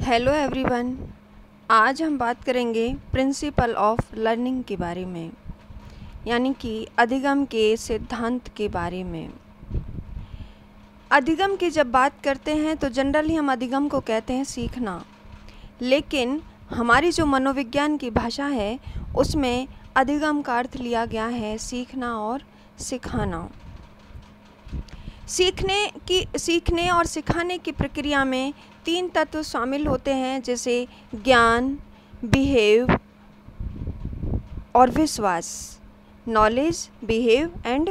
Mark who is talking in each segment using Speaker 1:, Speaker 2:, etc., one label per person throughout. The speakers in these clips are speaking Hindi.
Speaker 1: Hello everyone. आज हम बात करेंगे प्रिंसिपल ऑफ लर्निंग के बारे में, यानी कि अधिगम के सिद्धांत के बारे में। अधिगम की जब बात करते हैं तो जनरली हम अधिगम को कहते हैं सीखना, लेकिन हमारी जो मनोविज्ञान की भाषा है उसमें अधिगम का अर्थ लिया गया है सीखना और सिखाना। सीखने और सिखाने की प्रक्रिया में 3 तत्व शामिल होते हैं, जैसे ज्ञान, बिहेव और विश्वास। Knowledge, behave and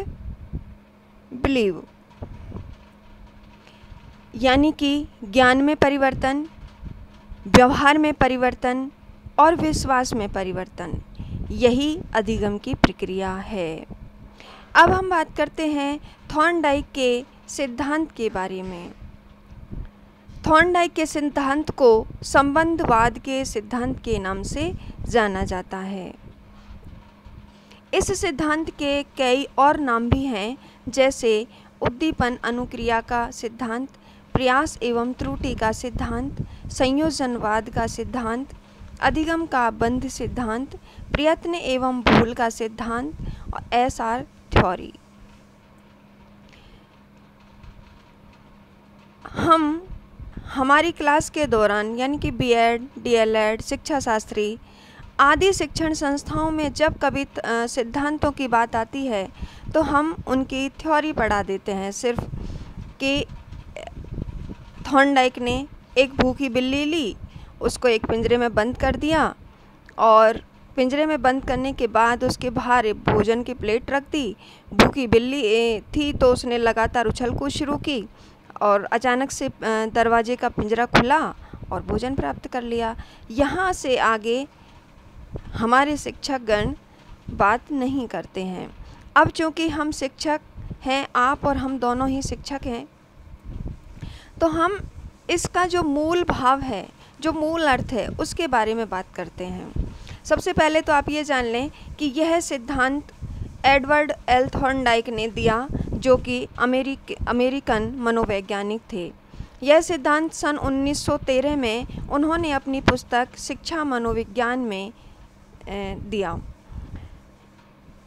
Speaker 1: believe. यानी कि ज्ञान में परिवर्तन, व्यवहार में परिवर्तन और विश्वास में परिवर्तन, यही अधिगम की प्रक्रिया है। अब हम बात करते हैं थॉर्नडाइक के सिद्धांत के बारे में। थॉर्नडाइक के सिद्धांत को संबंधवाद के सिद्धांत के नाम से जाना जाता है। इस सिद्धांत के कई और नाम भी हैं, जैसे उद्दीपन अनुक्रिया का सिद्धांत, प्रयास एवं त्रुटि का सिद्धांत, संयोजनवाद का सिद्धांत, अधिगम का बंध सिद्धांत, प्रयत्न एवं भूल का सिद्धांत और SR थ्योरी। हम हमारी क्लास के दौरान यानी कि BEd, DLEd, शिक्षा शास्त्री आदि शिक्षण संस्थाओं में जब कभी सिद्धांतों की बात आती है तो हम उनकी थ्योरी पढ़ा देते हैं, सिर्फ कि थॉर्नडाइक ने एक भूखी बिल्ली ली, उसको एक पिंजरे में बंद कर दिया और पिंजरे में बंद करने के बाद उसके बाहर एक भोजन की प्लेट रख दी। भूखी बिल्ली थी तो उसने लगातार उछल कूद शुरू की और अचानक से दरवाजे का पिंजरा खुला और भोजन प्राप्त कर लिया। यहाँ से आगे हमारे शिक्षकगण बात नहीं करते हैं। अब चूँकि हम शिक्षक हैं, आप और हम दोनों ही शिक्षक हैं, तो हम इसका जो मूल भाव है, जो मूल अर्थ है, उसके बारे में बात करते हैं। सबसे पहले तो आप ये जान लें कि यह सिद्धांत एडवर्ड एल थॉर्नडाइक ने दिया, जो कि अमेरिकन मनोवैज्ञानिक थे। यह सिद्धांत सन 1913 में उन्होंने अपनी पुस्तक शिक्षा मनोविज्ञान में दिया।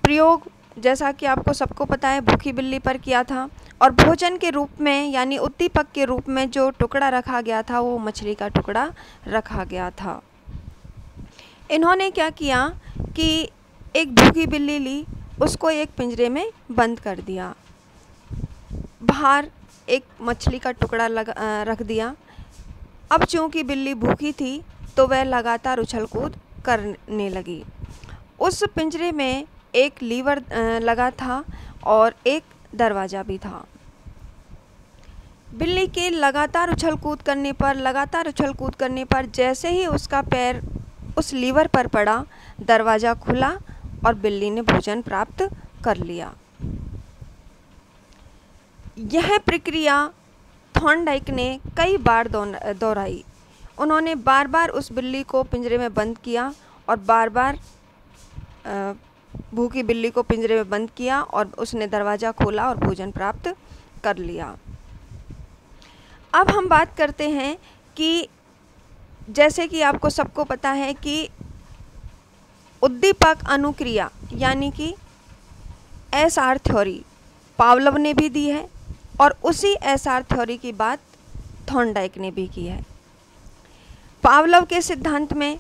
Speaker 1: प्रयोग जैसा कि आपको सबको पता है भूखी बिल्ली पर किया था, और भोजन के रूप में यानी उद्दीपक के रूप में जो टुकड़ा रखा गया था वो मछली का टुकड़ा रखा गया था। इन्होंने क्या किया कि एक भूखी बिल्ली ली, उसको एक पिंजरे में बंद कर दिया, बाहर एक मछली का टुकड़ा रख दिया। अब चूँकि बिल्ली भूखी थी तो वह लगातार उछल कूद करने लगी। उस पिंजरे में एक लीवर लगा था और एक दरवाज़ा भी था। बिल्ली के लगातार उछल कूद करने पर जैसे ही उसका पैर उस लीवर पर पड़ा, दरवाज़ा खुला और बिल्ली ने भोजन प्राप्त कर लिया। यह प्रक्रिया थॉर्नडाइक ने कई बार दोहराई। उन्होंने बार बार उस बिल्ली को पिंजरे में बंद किया और बार बार भूखी बिल्ली को पिंजरे में बंद किया और उसने दरवाज़ा खोला और भोजन प्राप्त कर लिया। अब हम बात करते हैं कि जैसे कि आपको सबको पता है कि उद्दीपक अनुक्रिया यानी कि SR थ्योरी पावलोव ने भी दी है, और उसी SR थ्योरी की बात थॉर्नडाइक ने भी की है। पावलोव के सिद्धांत में,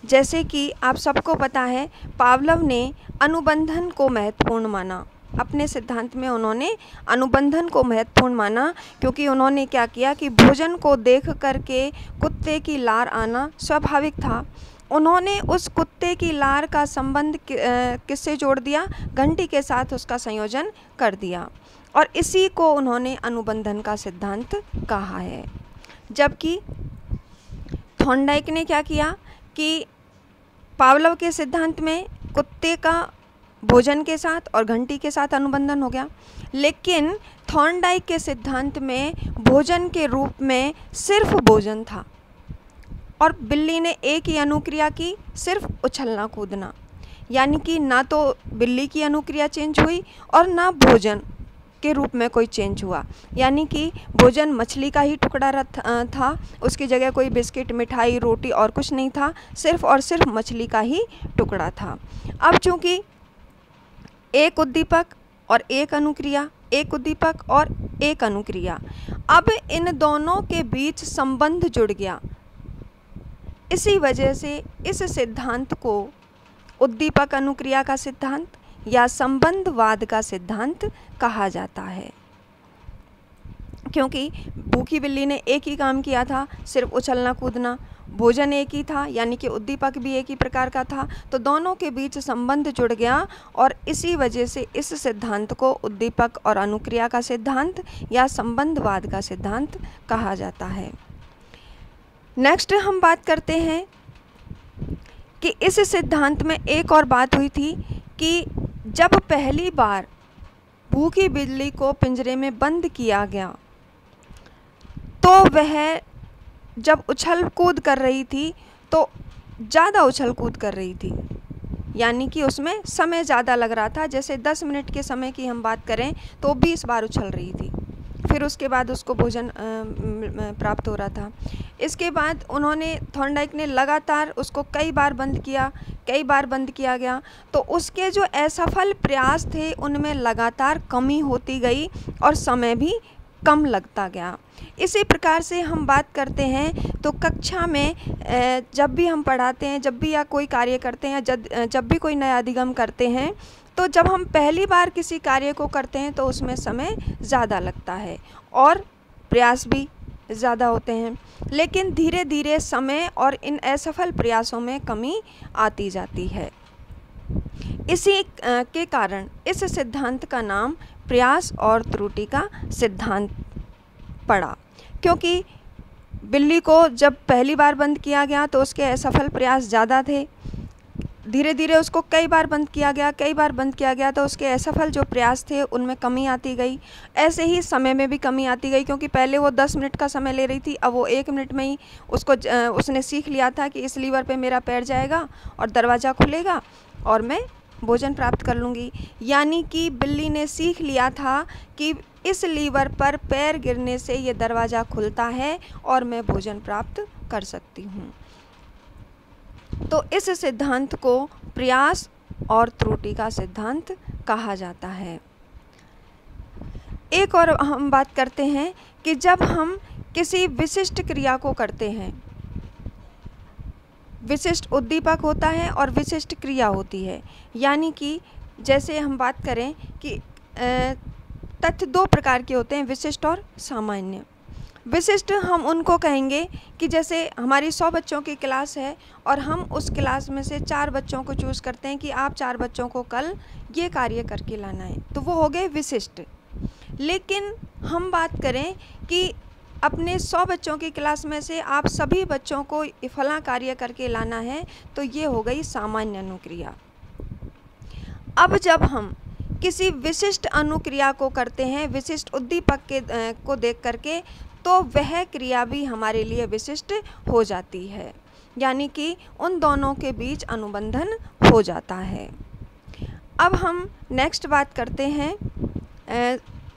Speaker 1: जैसे कि आप सबको पता है, पावलोव ने अनुबंधन को महत्वपूर्ण माना। अपने सिद्धांत में उन्होंने अनुबंधन को महत्वपूर्ण माना, क्योंकि उन्होंने क्या किया कि भोजन को देख करके कुत्ते की लार आना स्वाभाविक था। उन्होंने उस कुत्ते की लार का संबंध किससे जोड़ दिया? घंटी के साथ उसका संयोजन कर दिया, और इसी को उन्होंने अनुबंधन का सिद्धांत कहा है। जबकि थॉर्नडाइक ने क्या किया कि पावलोव के सिद्धांत में कुत्ते का भोजन के साथ और घंटी के साथ अनुबंधन हो गया, लेकिन थॉर्नडाइक के सिद्धांत में भोजन के रूप में सिर्फ भोजन था और बिल्ली ने एक ही अनुक्रिया की, सिर्फ उछलना कूदना। यानी कि ना तो बिल्ली की अनुक्रिया चेंज हुई और ना भोजन के रूप में कोई चेंज हुआ, यानी कि भोजन मछली का ही टुकड़ा था, उसकी जगह कोई बिस्किट, मिठाई, रोटी और कुछ नहीं था, सिर्फ और सिर्फ मछली का ही टुकड़ा था। अब चूँकि एक उद्दीपक और एक अनुक्रिया, एक उद्दीपक और एक अनुक्रिया, अब इन दोनों के बीच संबंध जुड़ गया। इसी वजह से इस सिद्धांत को उद्दीपक अनुक्रिया का सिद्धांत या संबंधवाद का सिद्धांत कहा जाता है। क्योंकि भूखी बिल्ली ने एक ही काम किया था, सिर्फ उछलना कूदना, भोजन एक ही था, यानी कि उद्दीपक भी एक ही प्रकार का था, तो दोनों के बीच संबंध जुड़ गया और इसी वजह से इस सिद्धांत को उद्दीपक और अनुक्रिया का सिद्धांत या संबंधवाद का सिद्धांत कहा जाता है। नेक्स्ट हम बात करते हैं कि इस सिद्धांत में एक और बात हुई थी कि जब पहली बार भूखी बिल्ली को पिंजरे में बंद किया गया तो वह जब उछल कूद कर रही थी तो ज़्यादा उछल कूद कर रही थी, यानी कि उसमें समय ज़्यादा लग रहा था। जैसे 10 मिनट के समय की हम बात करें तो 20 बार उछल रही थी, फिर उसके बाद उसको भोजन प्राप्त हो रहा था। इसके बाद उन्होंने थॉर्नडाइक ने लगातार उसको कई बार बंद किया गया, तो उसके जो असफल प्रयास थे उनमें लगातार कमी होती गई और समय भी कम लगता गया। इसी प्रकार से हम बात करते हैं तो कक्षा में जब भी हम पढ़ाते हैं, जब भी या कोई कार्य करते हैं, जब भी कोई नया अधिगम करते हैं, तो जब हम पहली बार किसी कार्य को करते हैं तो उसमें समय ज़्यादा लगता है और प्रयास भी ज़्यादा होते हैं, लेकिन धीरे धीरे समय और इन असफल प्रयासों में कमी आती जाती है। इसी के कारण इस सिद्धांत का नाम प्रयास और त्रुटि का सिद्धांत पड़ा, क्योंकि बिल्ली को जब पहली बार बंद किया गया तो उसके असफल प्रयास ज़्यादा थे, धीरे धीरे उसको कई बार बंद किया गया तो उसके असफल जो प्रयास थे उनमें कमी आती गई। ऐसे ही समय में भी कमी आती गई, क्योंकि पहले वो 10 मिनट का समय ले रही थी, अब वो 1 मिनट में ही उसने सीख लिया था कि इस लीवर पे मेरा पैर जाएगा और दरवाज़ा खुलेगा और मैं भोजन प्राप्त कर लूँगी। यानी कि बिल्ली ने सीख लिया था कि इस लीवर पर पैर गिरने से ये दरवाज़ा खुलता है और मैं भोजन प्राप्त कर सकती हूँ। तो इस सिद्धांत को प्रयास और त्रुटि का सिद्धांत कहा जाता है। एक और हम बात करते हैं कि जब हम किसी विशिष्ट क्रिया को करते हैं, विशिष्ट उद्दीपक होता है और विशिष्ट क्रिया होती है। यानी कि जैसे हम बात करें कि तथ्य 2 प्रकार के होते हैं, विशिष्ट और सामान्य। विशिष्ट हम उनको कहेंगे कि जैसे हमारी 100 बच्चों की क्लास है और हम उस क्लास में से 4 बच्चों को चूज़ करते हैं कि आप 4 बच्चों को कल ये कार्य करके लाना है, तो वो हो गए विशिष्ट। लेकिन हम बात करें कि अपने 100 बच्चों की क्लास में से आप सभी बच्चों को फलां कार्य करके लाना है, तो ये हो गई सामान्य अनुक्रिया। अब जब हम किसी विशिष्ट अनुक्रिया को करते हैं विशिष्ट उद्दीपक को देख करके, तो वह क्रिया भी हमारे लिए विशिष्ट हो जाती है, यानी कि उन दोनों के बीच अनुबंधन हो जाता है। अब हम नेक्स्ट बात करते हैं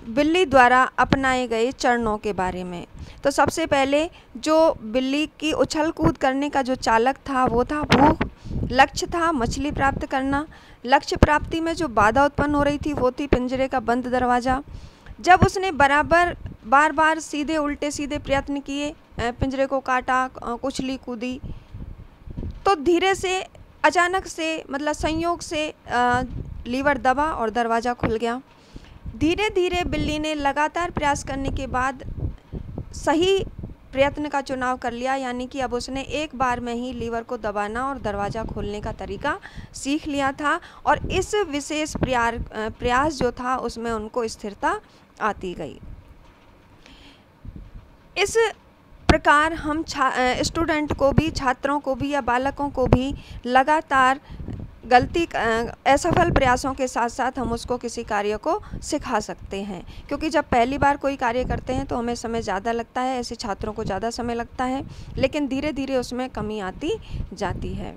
Speaker 1: बिल्ली द्वारा अपनाए गए चरणों के बारे में। तो सबसे पहले जो बिल्ली की उछल कूद करने का जो चालक था वो था भूख, लक्ष्य था मछली प्राप्त करना, लक्ष्य प्राप्ति में जो बाधा उत्पन्न हो रही थी वो थी पिंजरे का बंद दरवाज़ा। जब उसने बार बार सीधे उल्टे सीधे प्रयत्न किए, पिंजरे को काटा, उछली कूदी, तो धीरे से अचानक से मतलब संयोग से लीवर दबा और दरवाज़ा खुल गया। धीरे धीरे बिल्ली ने लगातार प्रयास करने के बाद सही प्रयत्न का चुनाव कर लिया, यानी कि अब उसने एक बार में ही लीवर को दबाना और दरवाज़ा खोलने का तरीका सीख लिया था और इस विशेष प्रयास जो था उसमें उनको स्थिरता आती गई। इस प्रकार हम स्टूडेंट को भी, छात्रों को भी या बालकों को भी लगातार असफल प्रयासों के साथ साथ हम उसको किसी कार्य को सिखा सकते हैं, क्योंकि जब पहली बार कोई कार्य करते हैं तो हमें समय ज़्यादा लगता है, ऐसे छात्रों को ज़्यादा समय लगता है, लेकिन धीरे धीरे उसमें कमी आती जाती है।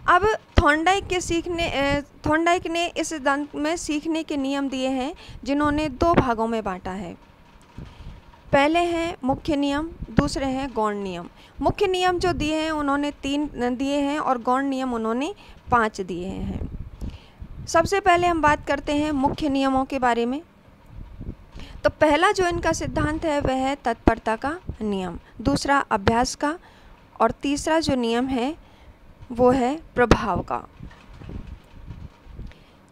Speaker 1: अब थॉर्नडाइक ने इस सिद्धांत में सीखने के नियम दिए हैं, जिन्होंने 2 भागों में बांटा है। पहले हैं मुख्य नियम, दूसरे हैं गौण नियम। मुख्य नियम जो दिए हैं उन्होंने 3 दिए हैं और गौण नियम उन्होंने 5 दिए हैं। सबसे पहले हम बात करते हैं मुख्य नियमों के बारे में। तो पहला जो इनका सिद्धांत है वह है तत्परता का नियम, दूसरा अभ्यास का, और तीसरा जो नियम है वो है प्रभाव का।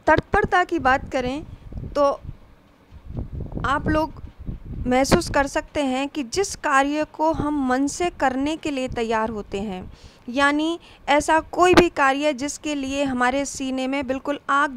Speaker 1: तत्परता की बात करें तो आप लोग महसूस कर सकते हैं कि जिस कार्य को हम मन से करने के लिए तैयार होते हैं, यानी ऐसा कोई भी कार्य जिसके लिए हमारे सीने में बिल्कुल आग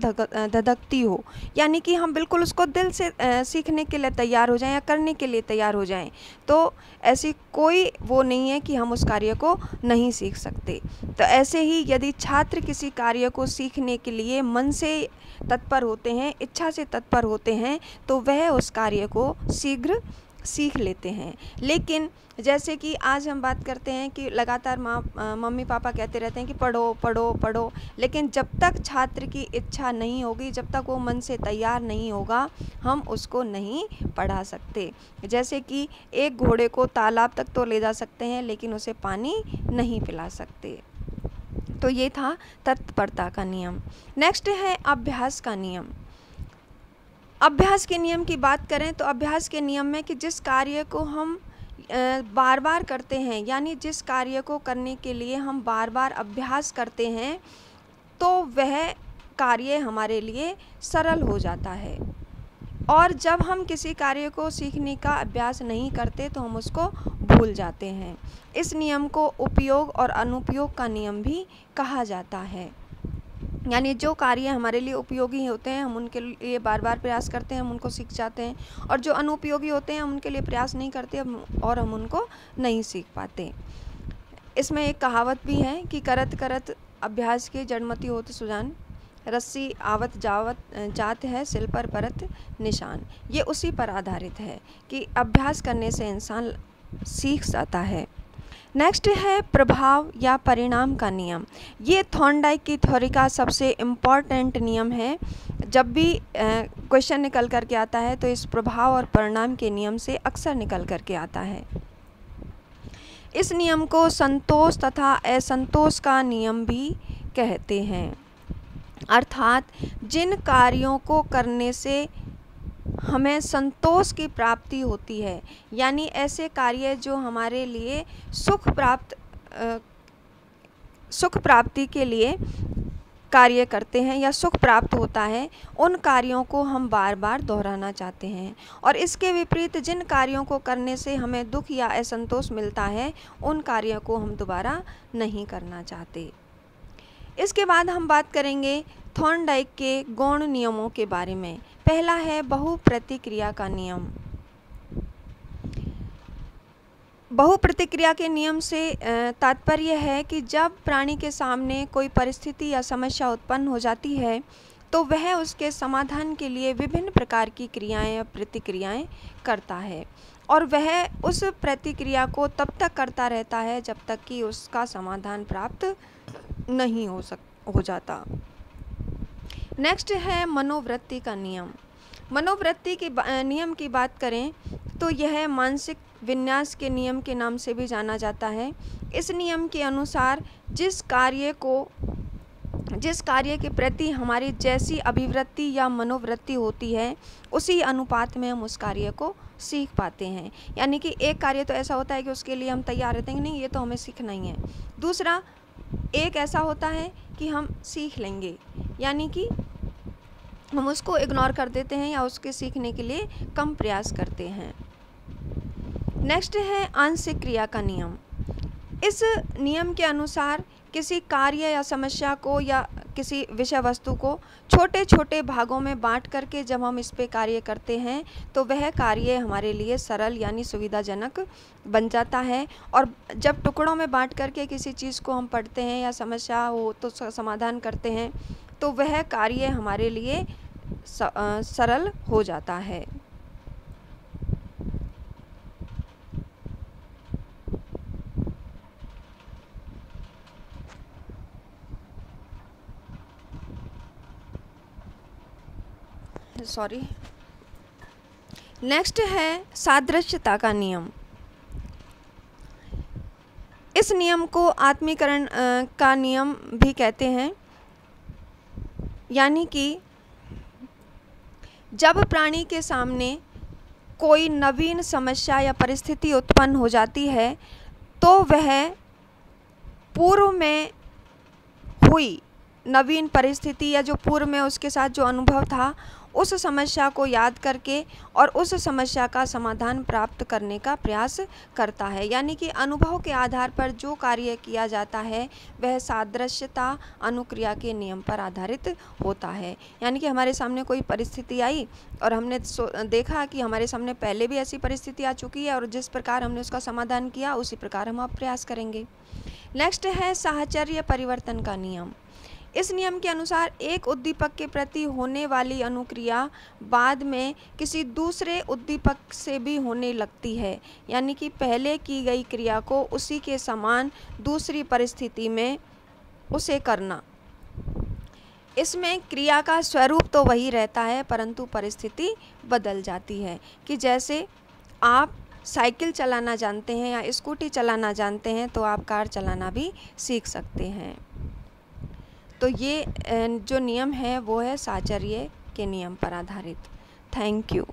Speaker 1: धधकती हो, यानी कि हम बिल्कुल उसको दिल से सीखने के लिए तैयार हो जाएं या करने के लिए तैयार हो जाएं, तो ऐसी कोई वो नहीं है कि हम उस कार्य को नहीं सीख सकते। तो ऐसे ही यदि छात्र किसी कार्य को सीखने के लिए मन से तत्पर होते हैं, इच्छा से तत्पर होते हैं, तो वह उस कार्य को शीघ्र सीख लेते हैं। लेकिन जैसे कि आज हम बात करते हैं कि लगातार मम्मी पापा कहते रहते हैं कि पढ़ो पढ़ो पढ़ो, लेकिन जब तक छात्र की इच्छा नहीं होगी, जब तक वो मन से तैयार नहीं होगा, हम उसको नहीं पढ़ा सकते। जैसे कि एक घोड़े को तालाब तक तो ले जा सकते हैं, लेकिन उसे पानी नहीं पिला सकते। तो ये था तत्परता का नियम। नेक्स्ट है अभ्यास का नियम। अभ्यास के नियम की बात करें तो अभ्यास के नियम में कि जिस कार्य को हम बार बार करते हैं, यानी जिस कार्य को करने के लिए हम बार बार अभ्यास करते हैं, तो वह कार्य हमारे लिए सरल हो जाता है। और जब हम किसी कार्य को सीखने का अभ्यास नहीं करते तो हम उसको भूल जाते हैं। इस नियम को उपयोग और अनुपयोग का नियम भी कहा जाता है। यानी जो कार्य हमारे लिए उपयोगी होते हैं हम उनके लिए बार बार प्रयास करते हैं, हम उनको सीख जाते हैं, और जो अनुपयोगी होते हैं हम उनके लिए प्रयास नहीं करते और हम उनको नहीं सीख पाते। इसमें एक कहावत भी है कि करत करत अभ्यास के जड़मति होत सुजान, रस्सी आवत जात है सिल पर परत निशान। ये उसी पर आधारित है कि अभ्यास करने से इंसान सीख जाता है। नेक्स्ट है प्रभाव या परिणाम का नियम। ये थॉर्नडाइक की थ्योरी का सबसे इम्पॉर्टेंट नियम है। जब भी क्वेश्चन निकल कर के आता है तो इस प्रभाव और परिणाम के नियम से अक्सर निकल कर के आता है। इस नियम को संतोष तथा असंतोष का नियम भी कहते हैं। अर्थात जिन कार्यों को करने से हमें संतोष की प्राप्ति होती है, यानी ऐसे कार्य जो हमारे लिए सुख प्राप्ति के लिए कार्य करते हैं या सुख प्राप्त होता है, उन कार्यों को हम बार बार दोहराना चाहते हैं। और इसके विपरीत जिन कार्यों को करने से हमें दुख या असंतोष मिलता है, उन कार्यों को हम दोबारा नहीं करना चाहते। इसके बाद हम बात करेंगे थॉर्नडाइक के गौण नियमों के बारे में। पहला है बहुप्रतिक्रिया का नियम। बहुप्रतिक्रिया के नियम से तात्पर्य है कि जब प्राणी के सामने कोई परिस्थिति या समस्या उत्पन्न हो जाती है तो वह उसके समाधान के लिए विभिन्न प्रकार की क्रियाएं या प्रतिक्रियाएं करता है, और वह उस प्रतिक्रिया को तब तक करता रहता है जब तक कि उसका समाधान प्राप्त नहीं हो जाता। नेक्स्ट है मनोवृत्ति का नियम। मनोवृत्ति के नियम की बात करें तो यह मानसिक विन्यास के नियम के नाम से भी जाना जाता है। इस नियम के अनुसार जिस कार्य के प्रति हमारी जैसी अभिवृत्ति या मनोवृत्ति होती है, उसी अनुपात में हम उस कार्य को सीख पाते हैं। यानी कि एक कार्य तो ऐसा होता है कि उसके लिए हम तैयार रहते हैं, नहीं ये तो हमें सीखना ही है। दूसरा एक ऐसा होता है कि हम सीख लेंगे, यानी कि हम उसको इग्नोर कर देते हैं या उसके सीखने के लिए कम प्रयास करते हैं। नेक्स्ट है आंशिक क्रिया का नियम। इस नियम के अनुसार किसी कार्य या समस्या को या किसी विषय वस्तु को छोटे छोटे भागों में बांट करके जब हम इस पे कार्य करते हैं तो वह कार्य हमारे लिए सरल यानी सुविधाजनक बन जाता है। और जब टुकड़ों में बांट करके किसी चीज़ को हम पढ़ते हैं या समस्या हो तो समाधान करते हैं तो वह कार्य हमारे लिए सरल हो जाता है। सॉरी। नेक्स्ट है सादृश्यता का नियम। इस नियम को आत्मीकरण का नियम भी कहते हैं, यानी कि जब प्राणी के सामने कोई नवीन समस्या या परिस्थिति उत्पन्न हो जाती है तो वह पूर्व में हुई नवीन परिस्थिति या जो पूर्व में उसके साथ जो अनुभव था उस समस्या को याद करके और उस समस्या का समाधान प्राप्त करने का प्रयास करता है। यानी कि अनुभव के आधार पर जो कार्य किया जाता है वह सादृश्यता अनुक्रिया के नियम पर आधारित होता है। यानी कि हमारे सामने कोई परिस्थिति आई और हमने देखा कि हमारे सामने पहले भी ऐसी परिस्थिति आ चुकी है और जिस प्रकार हमने उसका समाधान किया उसी प्रकार हम अब प्रयास करेंगे। नेक्स्ट है साहचर्य परिवर्तन का नियम। इस नियम के अनुसार एक उद्दीपक के प्रति होने वाली अनुक्रिया बाद में किसी दूसरे उद्दीपक से भी होने लगती है। यानी कि पहले की गई क्रिया को उसी के समान दूसरी परिस्थिति में उसे करना। इसमें क्रिया का स्वरूप तो वही रहता है परंतु परिस्थिति बदल जाती है। कि जैसे आप साइकिल चलाना जानते हैं या स्कूटी चलाना जानते हैं तो आप कार चलाना भी सीख सकते हैं। तो ये जो नियम है वो है साहचर्य के नियम पर आधारित। Thank you.